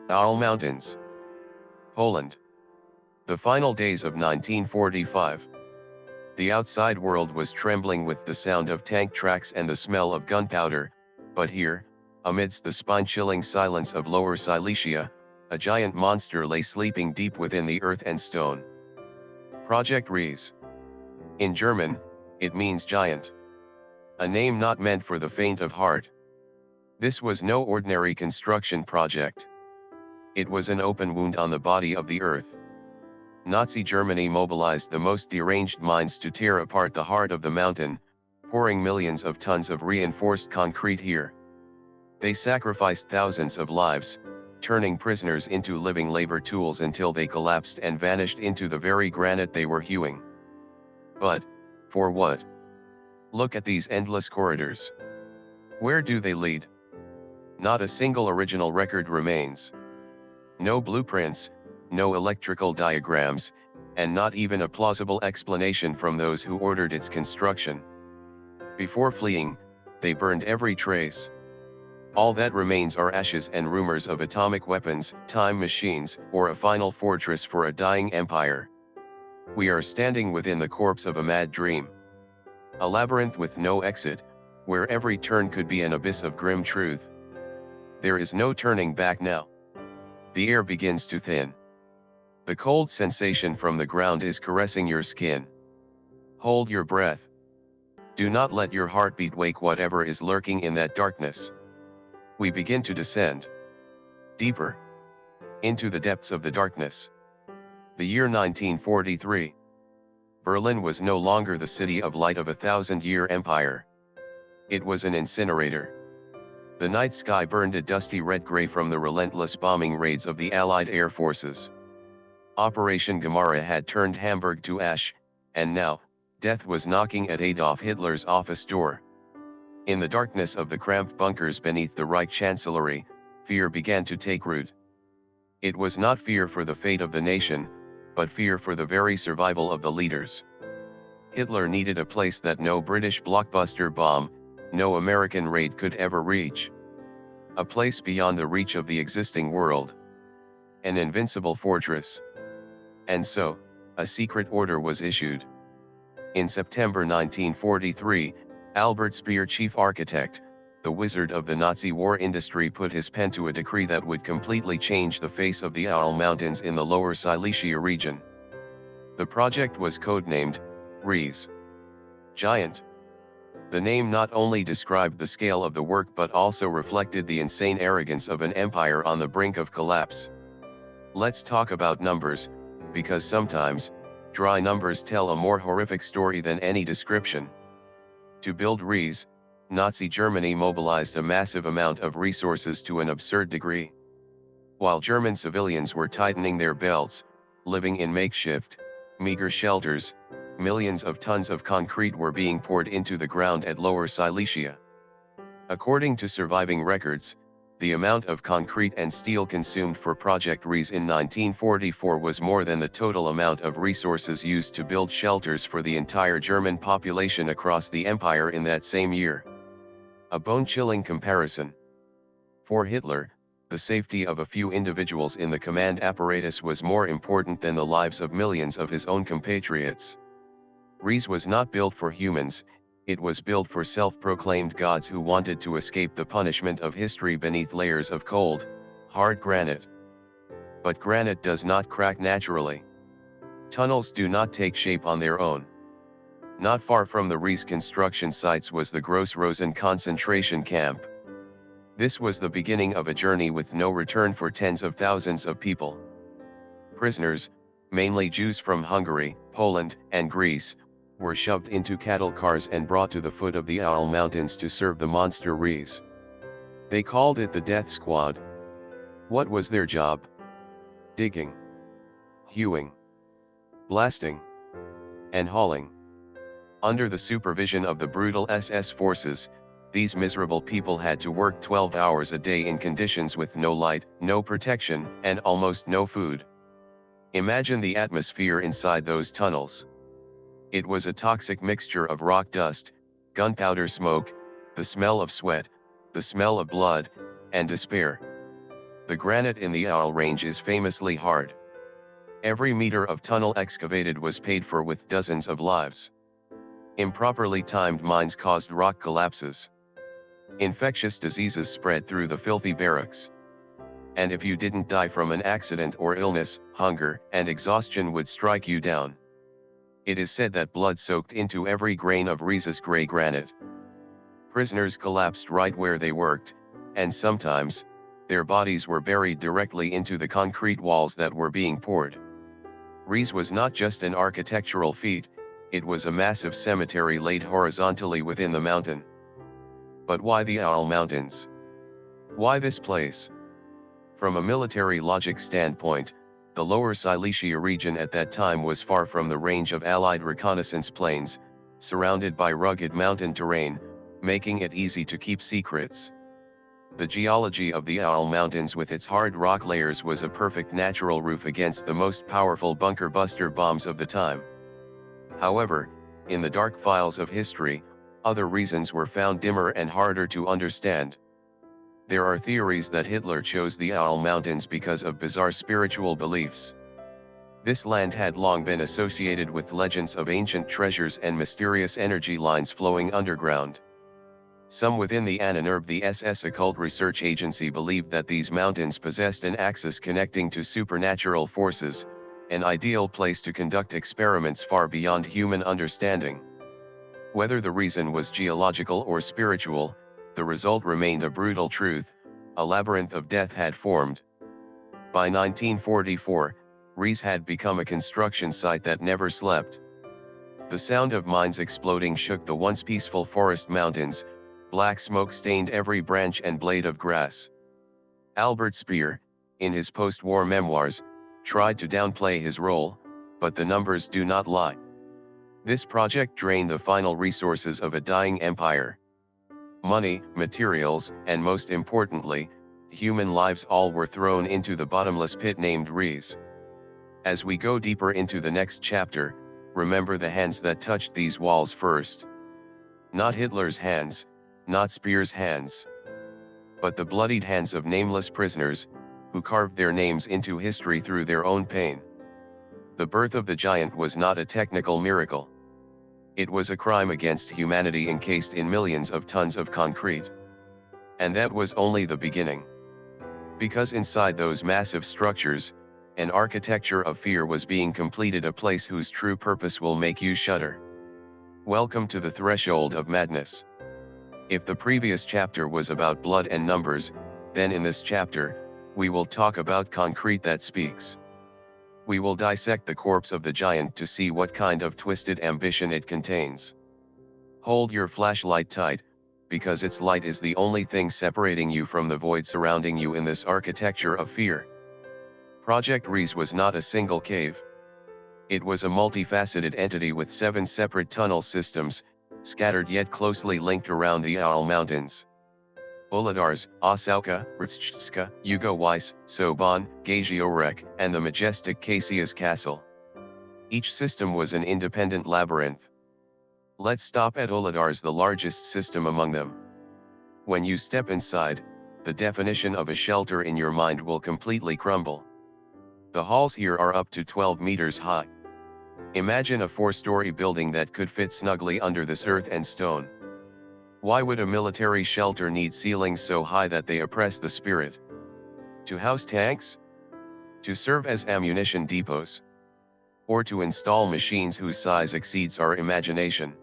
Ural Mountains, Poland. The final days of 1945. The outside world was trembling with the sound of tank tracks and the smell of gunpowder, but here, amidst the spine-chilling silence of Lower Silesia, a giant monster lay sleeping deep within the earth and stone. Project Riese. In German, it means giant. A name not meant for the faint of heart. This was no ordinary construction project. It was an open wound on the body of the earth. Nazi Germany mobilized the most deranged minds to tear apart the heart of the mountain, pouring millions of tons of reinforced concrete here. They sacrificed thousands of lives, turning prisoners into living labor tools until they collapsed and vanished into the very granite they were hewing. But, for what? Look at these endless corridors. Where do they lead? Not a single original record remains. No blueprints, no electrical diagrams, and not even a plausible explanation from those who ordered its construction. Before fleeing, they burned every trace. All that remains are ashes and rumors of atomic weapons, time machines, or a final fortress for a dying empire. We are standing within the corpse of a mad dream. A labyrinth with no exit, where every turn could be an abyss of grim truth. There is no turning back now. The air begins to thin. The cold sensation from the ground is caressing your skin. Hold your breath. Do not let your heartbeat wake whatever is lurking in that darkness. We begin to descend. Deeper. Into the depths of the darkness. The year 1943. Berlin was no longer the city of light of a thousand-year empire. It was an incinerator. The night sky burned a dusty red-gray from the relentless bombing raids of the Allied air forces. Operation Gemara had turned Hamburg to ash, and now, death was knocking at Adolf Hitler's office door. In the darkness of the cramped bunkers beneath the Reich Chancellery, fear began to take root. It was not fear for the fate of the nation, but fear for the very survival of the leaders. Hitler needed a place that no British blockbuster bomb, no American raid could ever reach. A place beyond the reach of the existing world. An invincible fortress. And so, a secret order was issued. In September 1943, Albert Speer, chief architect, the wizard of the Nazi war industry, put his pen to a decree that would completely change the face of the Ural Mountains in the Lower Silesia region. The project was codenamed Riese. Giant. The name not only described the scale of the work but also reflected the insane arrogance of an empire on the brink of collapse. Let's talk about numbers, because sometimes, dry numbers tell a more horrific story than any description. To build Riese, Nazi Germany mobilized a massive amount of resources to an absurd degree. While German civilians were tightening their belts, living in makeshift, meager shelters, millions of tons of concrete were being poured into the ground at Lower Silesia. According to surviving records, the amount of concrete and steel consumed for Project Riese in 1944 was more than the total amount of resources used to build shelters for the entire German population across the empire in that same year. A bone-chilling comparison. For Hitler, the safety of a few individuals in the command apparatus was more important than the lives of millions of his own compatriots. Riese was not built for humans, it was built for self-proclaimed gods who wanted to escape the punishment of history beneath layers of cold, hard granite. But granite does not crack naturally. Tunnels do not take shape on their own. Not far from the Riese construction sites was the Gross Rosen concentration camp. This was the beginning of a journey with no return for tens of thousands of people. Prisoners, mainly Jews from Hungary, Poland, and Greece, were shoved into cattle cars and brought to the foot of the Ural Mountains to serve the monster Riese. They called it the Death Squad. What was their job? Digging, hewing, blasting, and hauling. Under the supervision of the brutal SS forces, these miserable people had to work 12 hours a day in conditions with no light, no protection, and almost no food. Imagine the atmosphere inside those tunnels. It was a toxic mixture of rock dust, gunpowder smoke, the smell of sweat, the smell of blood, and despair. The granite in the Owl Range is famously hard. Every meter of tunnel excavated was paid for with dozens of lives. Improperly timed mines caused rock collapses. Infectious diseases spread through the filthy barracks. And if you didn't die from an accident or illness, hunger and exhaustion would strike you down. It is said that blood soaked into every grain of Riese's gray granite. Prisoners collapsed right where they worked, and sometimes, their bodies were buried directly into the concrete walls that were being poured. Riese was not just an architectural feat, it was a massive cemetery laid horizontally within the mountain. But why the Owl Mountains? Why this place? From a military logic standpoint, the lower Silesia region at that time was far from the range of Allied reconnaissance planes, surrounded by rugged mountain terrain, making it easy to keep secrets. The geology of the Owl Mountains with its hard rock layers was a perfect natural roof against the most powerful bunker-buster bombs of the time. However, in the dark files of history, other reasons were found dimmer and harder to understand. There are theories that Hitler chose the Owl Mountains because of bizarre spiritual beliefs. This land had long been associated with legends of ancient treasures and mysterious energy lines flowing underground. Some within the Ahnenerbe, the SS occult research agency, believed that these mountains possessed an axis connecting to supernatural forces, an ideal place to conduct experiments far beyond human understanding. Whether the reason was geological or spiritual, the result remained a brutal truth: a labyrinth of death had formed. By 1944, Riese had become a construction site that never slept. The sound of mines exploding shook the once peaceful forest mountains, black smoke stained every branch and blade of grass. Albert Speer, in his post-war memoirs, tried to downplay his role, but the numbers do not lie. This project drained the final resources of a dying empire. Money, materials, and most importantly, human lives, all were thrown into the bottomless pit named Riese. As we go deeper into the next chapter, remember the hands that touched these walls first. Not Hitler's hands, not Speer's hands, but the bloodied hands of nameless prisoners, who carved their names into history through their own pain. The birth of the giant was not a technical miracle. It was a crime against humanity encased in millions of tons of concrete. And that was only the beginning. Because inside those massive structures, an architecture of fear was being completed, a place whose true purpose will make you shudder. Welcome to the threshold of madness. If the previous chapter was about blood and numbers, then in this chapter, we will talk about concrete that speaks. We will dissect the corpse of the giant to see what kind of twisted ambition it contains. Hold your flashlight tight, because its light is the only thing separating you from the void surrounding you in this architecture of fear. Project Riese was not a single cave. It was a multifaceted entity with 7 separate tunnel systems, scattered yet closely linked around the Owl Mountains. Uladars, Osauka, Rtschska, Ugo-Weiss, Soban, Gaziorek, and the majestic Cassius Castle. Each system was an independent labyrinth. Let's stop at Uladars, the largest system among them. When you step inside, the definition of a shelter in your mind will completely crumble. The halls here are up to 12 meters high. Imagine a 4-story building that could fit snugly under this earth and stone. Why would a military shelter need ceilings so high that they oppress the spirit? To house tanks? To serve as ammunition depots? Or to install machines whose size exceeds our imagination?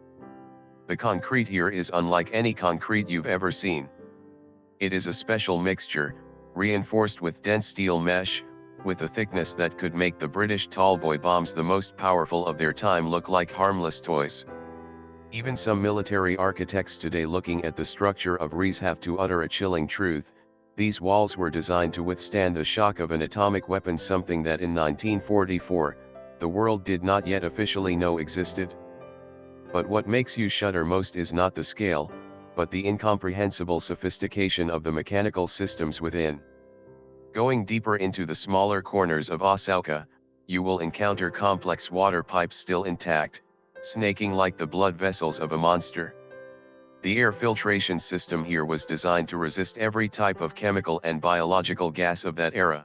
The concrete here is unlike any concrete you've ever seen. It is a special mixture, reinforced with dense steel mesh, with a thickness that could make the British tallboy bombs, the most powerful of their time, look like harmless toys. Even some military architects today looking at the structure of Riese have to utter a chilling truth: these walls were designed to withstand the shock of an atomic weapon, something that in 1944, the world did not yet officially know existed. But what makes you shudder most is not the scale, but the incomprehensible sophistication of the mechanical systems within. Going deeper into the smaller corners of Osauka, you will encounter complex water pipes still intact, snaking like the blood vessels of a monster. The air filtration system here was designed to resist every type of chemical and biological gas of that era.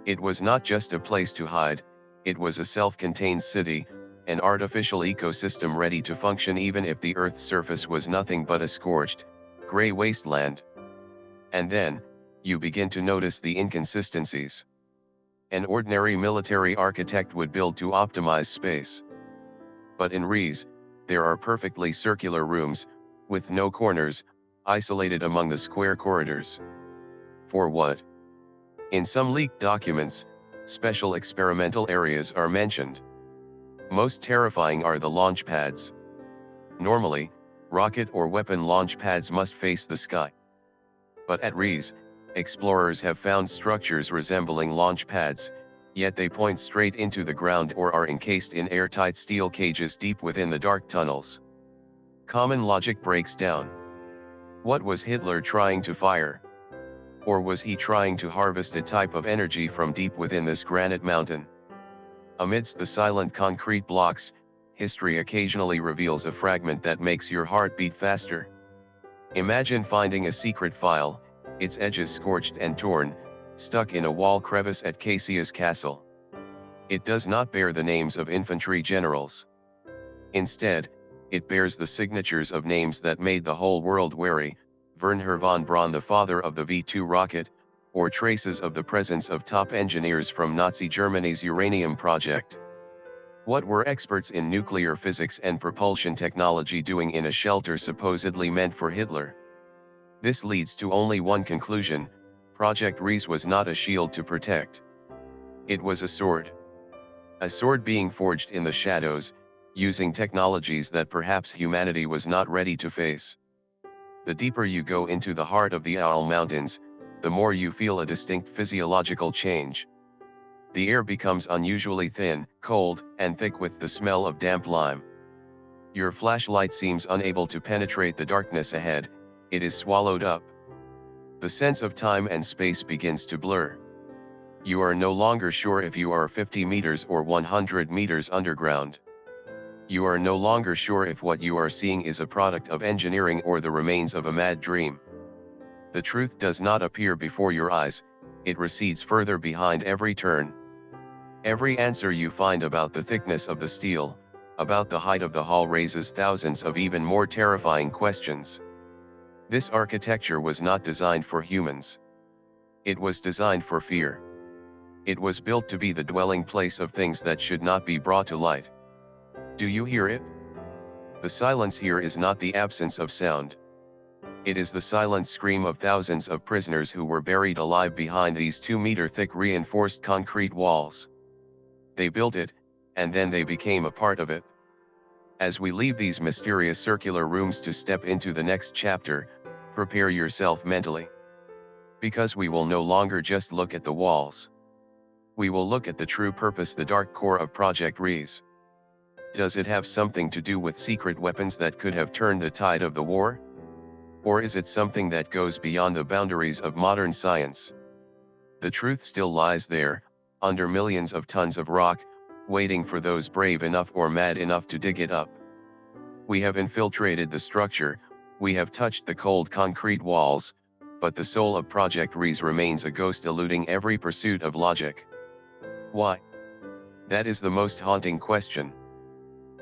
It was not just a place to hide, it was a self-contained city, an artificial ecosystem ready to function even if the Earth's surface was nothing but a scorched, gray wasteland. And then, you begin to notice the inconsistencies. An ordinary military architect would build to optimize space. But in Riese, there are perfectly circular rooms, with no corners, isolated among the square corridors. For what? In some leaked documents, special experimental areas are mentioned. Most terrifying are the launch pads. Normally, rocket or weapon launch pads must face the sky. But at Riese, explorers have found structures resembling launch pads, yet they point straight into the ground or are encased in airtight steel cages deep within the dark tunnels. Common logic breaks down. What was Hitler trying to fire? Or was he trying to harvest a type of energy from deep within this granite mountain? Amidst the silent concrete blocks, history occasionally reveals a fragment that makes your heart beat faster. Imagine finding a secret file, its edges scorched and torn, stuck in a wall crevice at Cassius Castle. It does not bear the names of infantry generals. Instead, it bears the signatures of names that made the whole world wary: Wernher von Braun, the father of the V2 rocket, or traces of the presence of top engineers from Nazi Germany's uranium project. What were experts in nuclear physics and propulsion technology doing in a shelter supposedly meant for Hitler? This leads to only one conclusion: Project Riese was not a shield to protect. It was a sword. A sword being forged in the shadows, using technologies that perhaps humanity was not ready to face. The deeper you go into the heart of the Owl Mountains, the more you feel a distinct physiological change. The air becomes unusually thin, cold, and thick with the smell of damp lime. Your flashlight seems unable to penetrate the darkness ahead, it is swallowed up. The sense of time and space begins to blur. You are no longer sure if you are 50 meters or 100 meters underground. You are no longer sure if what you are seeing is a product of engineering or the remains of a mad dream. The truth does not appear before your eyes, it recedes further behind every turn. Every answer you find about the thickness of the steel, about the height of the hall, raises thousands of even more terrifying questions. This architecture was not designed for humans. It was designed for fear. It was built to be the dwelling place of things that should not be brought to light. Do you hear it? The silence here is not the absence of sound. It is the silent scream of thousands of prisoners who were buried alive behind these 2-meter-thick reinforced concrete walls. They built it, and then they became a part of it. As we leave these mysterious circular rooms to step into the next chapter, prepare yourself mentally. Because we will no longer just look at the walls. We will look at the true purpose, the dark core of Project Riese. Does it have something to do with secret weapons that could have turned the tide of the war? Or is it something that goes beyond the boundaries of modern science? The truth still lies there, under millions of tons of rock, waiting for those brave enough or mad enough to dig it up. We have infiltrated the structure, we have touched the cold concrete walls, but the soul of Project Riese remains a ghost eluding every pursuit of logic. Why? That is the most haunting question.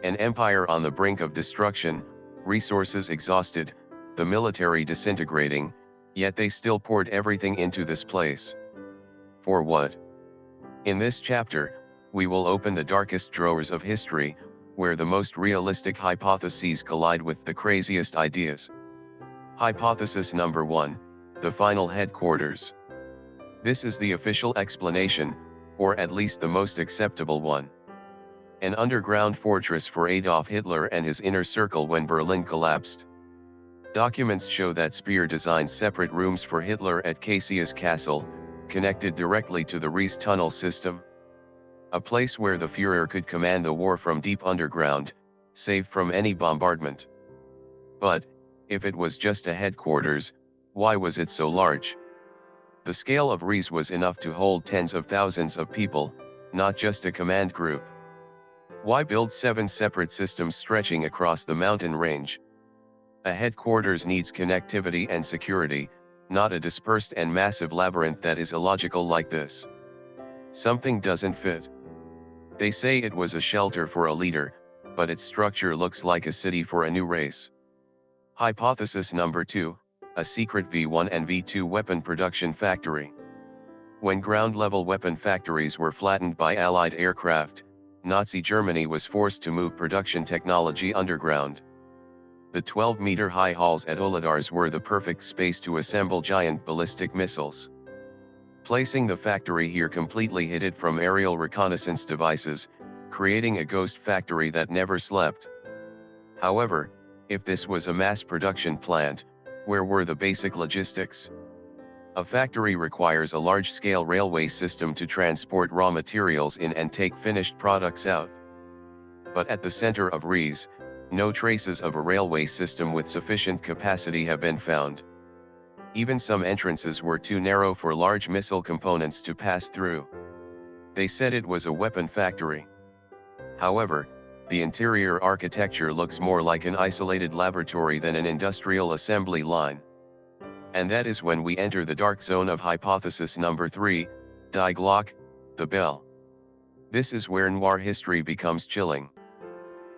An empire on the brink of destruction, resources exhausted, the military disintegrating, yet they still poured everything into this place. For what? In this chapter, we will open the darkest drawers of history, where the most realistic hypotheses collide with the craziest ideas. Hypothesis number 1, the final headquarters. This is the official explanation, or at least the most acceptable one. An underground fortress for Adolf Hitler and his inner circle when Berlin collapsed. Documents show that Speer designed separate rooms for Hitler at Cassius Castle, connected directly to the Riese tunnel system. A place where the Führer could command the war from deep underground, safe from any bombardment. But, if it was just a headquarters, why was it so large? The scale of Riese was enough to hold tens of thousands of people, not just a command group. Why build 7 separate systems stretching across the mountain range? A headquarters needs connectivity and security, not a dispersed and massive labyrinth that is illogical like this. Something doesn't fit. They say it was a shelter for a leader, but its structure looks like a city for a new race. Hypothesis number 2, a secret V1 and V2 weapon production factory. When ground-level weapon factories were flattened by Allied aircraft, Nazi Germany was forced to move production technology underground. The 12-meter-high halls at Oladars were the perfect space to assemble giant ballistic missiles. Placing the factory here completely hid it from aerial reconnaissance devices, creating a ghost factory that never slept. However, if this was a mass production plant, where were the basic logistics? A factory requires a large-scale railway system to transport raw materials in and take finished products out. But at the center of Riese, no traces of a railway system with sufficient capacity have been found. Even some entrances were too narrow for large missile components to pass through. They said it was a weapon factory. However, the interior architecture looks more like an isolated laboratory than an industrial assembly line. And that is when we enter the dark zone of hypothesis number 3, Die Glock, the bell. This is where Noir history becomes chilling.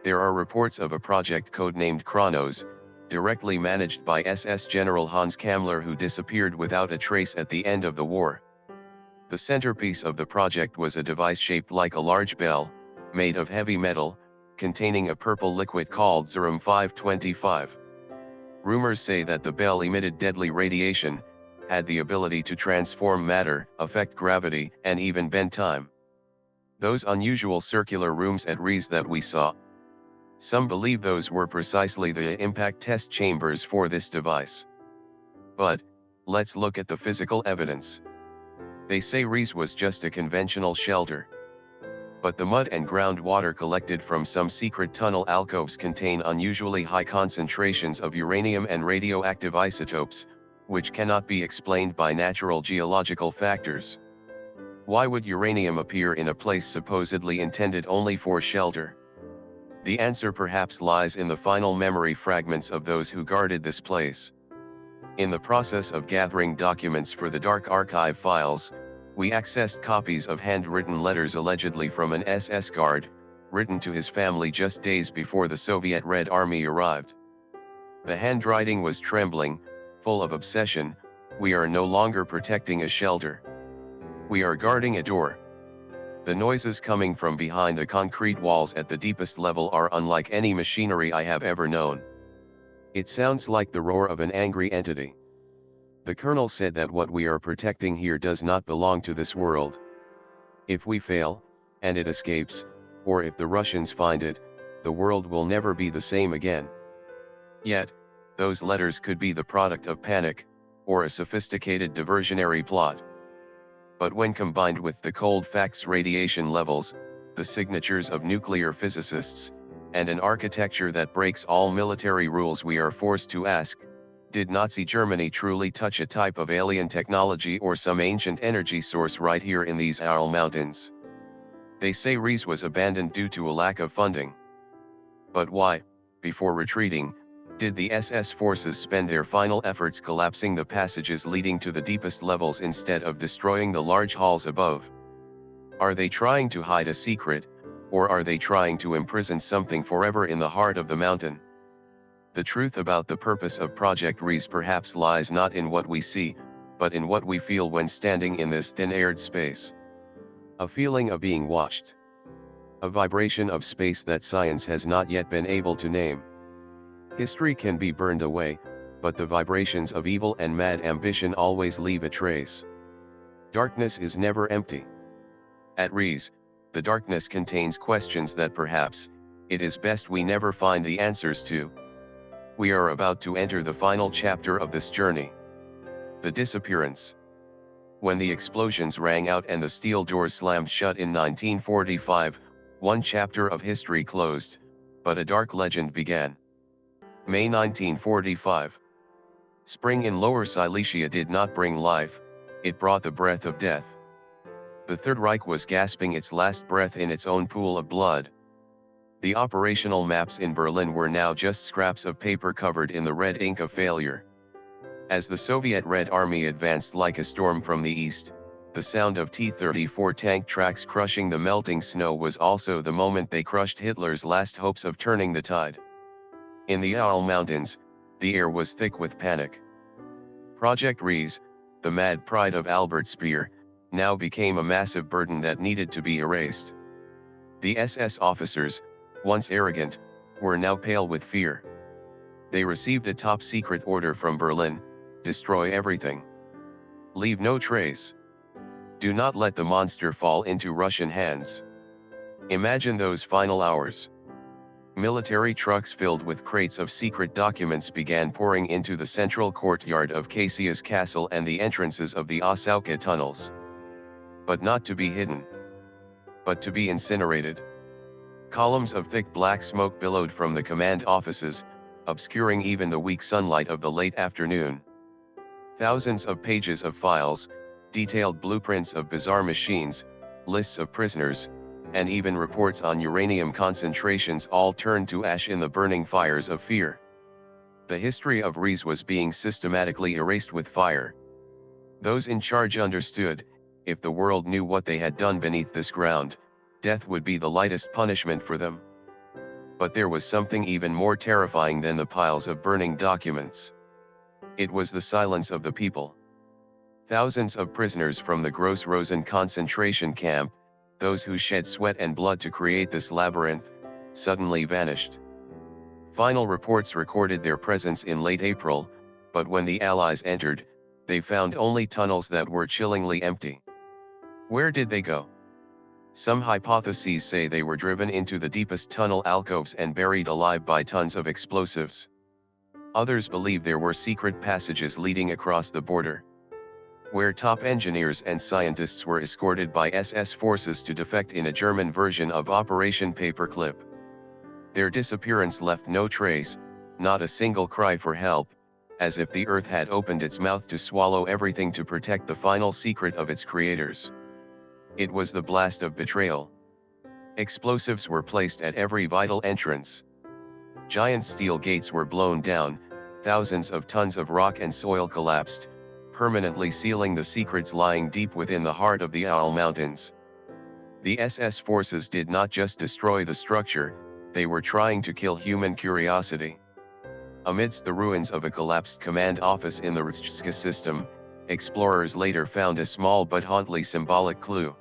There are reports of a project codenamed Kronos, directly managed by SS General Hans Kammler, who disappeared without a trace at the end of the war. The centerpiece of the project was a device shaped like a large bell, made of heavy metal, containing a purple liquid called Zerum 525. Rumors say that the bell emitted deadly radiation, had the ability to transform matter, affect gravity, and even bend time. Those unusual circular rooms at Riese that we saw. Some believe those were precisely the impact test chambers for this device. But, let's look at the physical evidence. They say Riese was just a conventional shelter. But the mud and groundwater collected from some secret tunnel alcoves contain unusually high concentrations of uranium and radioactive isotopes, which cannot be explained by natural geological factors. Why would uranium appear in a place supposedly intended only for shelter? The answer perhaps lies in the final memory fragments of those who guarded this place. In the process of gathering documents for the Dark Archive files, we accessed copies of handwritten letters allegedly from an SS guard, written to his family just days before the Soviet Red Army arrived. The handwriting was trembling, full of obsession. We are no longer protecting a shelter. We are guarding a door. The noises coming from behind the concrete walls at the deepest level are unlike any machinery I have ever known. It sounds like the roar of an angry entity. The colonel said that what we are protecting here does not belong to this world. If we fail, and it escapes, or if the Russians find it, the world will never be the same again. Yet, those letters could be the product of panic, or a sophisticated diversionary plot. But when combined with the cold facts, radiation levels, the signatures of nuclear physicists, and an architecture that breaks all military rules, we are forced to ask, did Nazi Germany truly touch a type of alien technology or some ancient energy source right here in these Ural Mountains? They say Riese was abandoned due to a lack of funding. But why, before retreating, did the SS forces spend their final efforts collapsing the passages leading to the deepest levels instead of destroying the large halls above? Are they trying to hide a secret, or are they trying to imprison something forever in the heart of the mountain? The truth about the purpose of Project Riese perhaps lies not in what we see, but in what we feel when standing in this thin-aired space. A feeling of being watched. A vibration of space that science has not yet been able to name. History can be burned away, but the vibrations of evil and mad ambition always leave a trace. Darkness is never empty. At Riese, the darkness contains questions that perhaps, it is best we never find the answers to. We are about to enter the final chapter of this journey. The disappearance. When the explosions rang out and the steel doors slammed shut in 1945, one chapter of history closed, but a dark legend began. May 1945. Spring in Lower Silesia did not bring life, it brought the breath of death. The Third Reich was gasping its last breath in its own pool of blood. The operational maps in Berlin were now just scraps of paper covered in the red ink of failure. As the Soviet Red Army advanced like a storm from the east, the sound of T-34 tank tracks crushing the melting snow was also the moment they crushed Hitler's last hopes of turning the tide. In the Ural Mountains, the air was thick with panic. Project Riese, the mad pride of Albert Speer, now became a massive burden that needed to be erased. The SS officers, once arrogant, were now pale with fear. They received a top-secret order from Berlin: destroy everything. Leave no trace. Do not let the monster fall into Russian hands. Imagine those final hours. Military trucks filled with crates of secret documents began pouring into the central courtyard of Cassius Castle and the entrances of the Osauka tunnels. But not to be hidden, but to be incinerated. Columns of thick black smoke billowed from the command offices, obscuring even the weak sunlight of the late afternoon. Thousands of pages of files, detailed blueprints of bizarre machines, lists of prisoners, and even reports on uranium concentrations all turned to ash in the burning fires of fear. The history of Riese was being systematically erased with fire. Those in charge understood, if the world knew what they had done beneath this ground, death would be the lightest punishment for them. But there was something even more terrifying than the piles of burning documents. It was the silence of the people. Thousands of prisoners from the Gross Rosen concentration camp, those who shed sweat and blood to create this labyrinth, suddenly vanished. Final reports recorded their presence in late April, but when the Allies entered, they found only tunnels that were chillingly empty. Where did they go? Some hypotheses say they were driven into the deepest tunnel alcoves and buried alive by tons of explosives. Others believe there were secret passages leading across the border, where top engineers and scientists were escorted by SS forces to defect in a German version of Operation Paperclip. Their disappearance left no trace, not a single cry for help, as if the earth had opened its mouth to swallow everything to protect the final secret of its creators. It was the blast of betrayal. Explosives were placed at every vital entrance. Giant steel gates were blown down, thousands of tons of rock and soil collapsed, permanently sealing the secrets lying deep within the heart of the Ural Mountains. The SS forces did not just destroy the structure, they were trying to kill human curiosity. Amidst the ruins of a collapsed command office in the Riese system, explorers later found a small but hauntingly symbolic clue.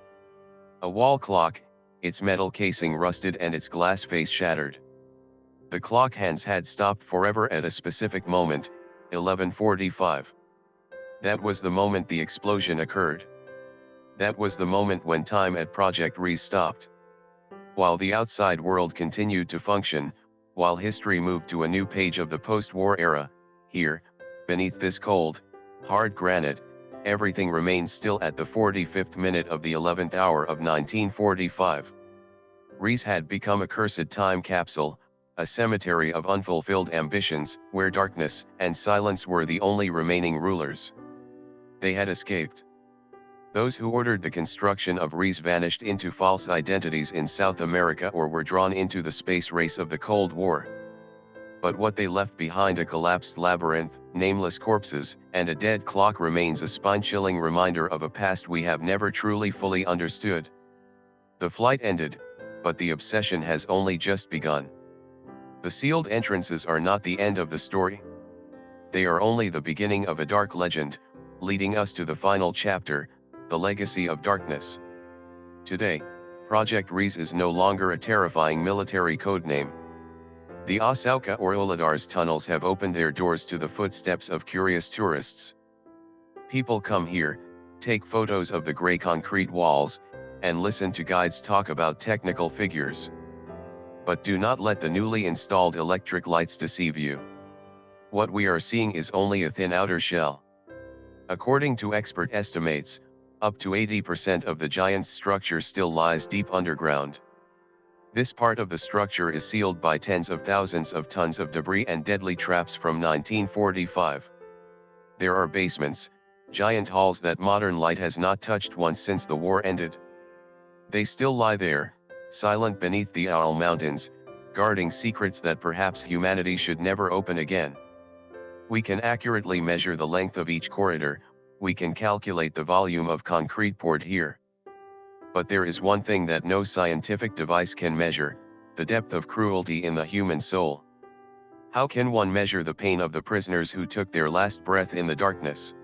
A wall clock, its metal casing rusted and its glass face shattered. The clock hands had stopped forever at a specific moment, 11:45. That was the moment the explosion occurred. That was the moment when time at Project Riese stopped. While the outside world continued to function, while history moved to a new page of the post-war era, here, beneath this cold, hard granite, everything remained still at the 45th minute of the 11th hour of 1945. Riese had become a cursed time capsule, a cemetery of unfulfilled ambitions, where darkness and silence were the only remaining rulers. They had escaped. Those who ordered the construction of Riese vanished into false identities in South America or were drawn into the space race of the Cold War. But what they left behind, a collapsed labyrinth, nameless corpses, and a dead clock, remains a spine-chilling reminder of a past we have never truly fully understood. The flight ended, but the obsession has only just begun. The sealed entrances are not the end of the story. They are only the beginning of a dark legend, leading us to the final chapter, the legacy of darkness. Today, Project Riese is no longer a terrifying military codename. The Osauka or Uladars tunnels have opened their doors to the footsteps of curious tourists. People come here, take photos of the gray concrete walls, and listen to guides talk about technical figures. But do not let the newly installed electric lights deceive you. What we are seeing is only a thin outer shell. According to expert estimates, up to 80% of the giant structure still lies deep underground. This part of the structure is sealed by tens of thousands of tons of debris and deadly traps from 1945. There are basements, giant halls that modern light has not touched once since the war ended. They still lie there, silent beneath the Ural Mountains, guarding secrets that perhaps humanity should never open again. We can accurately measure the length of each corridor, we can calculate the volume of concrete poured here. But there is one thing that no scientific device can measure: the depth of cruelty in the human soul. How can one measure the pain of the prisoners who took their last breath in the darkness?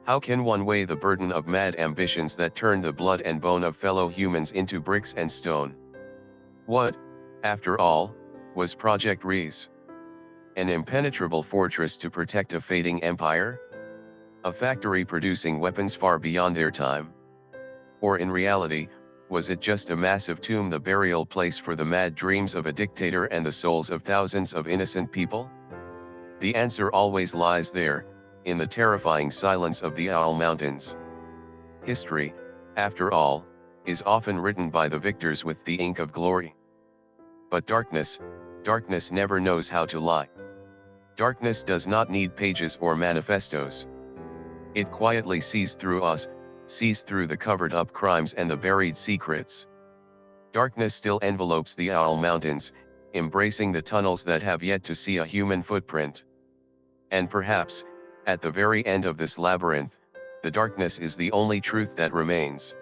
How can one weigh the burden of mad ambitions that turned the blood and bone of fellow humans into bricks and stone? What, after all, was Project Riese? An impenetrable fortress to protect a fading empire? A factory producing weapons far beyond their time? Or in reality, was it just a massive tomb, the burial place for the mad dreams of a dictator and the souls of thousands of innocent people? The answer always lies there, in the terrifying silence of the Owl Mountains. History, after all, is often written by the victors with the ink of glory. But darkness never knows how to lie. Darkness does not need pages or manifestos. It quietly sees through us, sees through the covered-up crimes and the buried secrets. Darkness still envelopes the Owl Mountains, embracing the tunnels that have yet to see a human footprint. And perhaps, at the very end of this labyrinth, the darkness is the only truth that remains.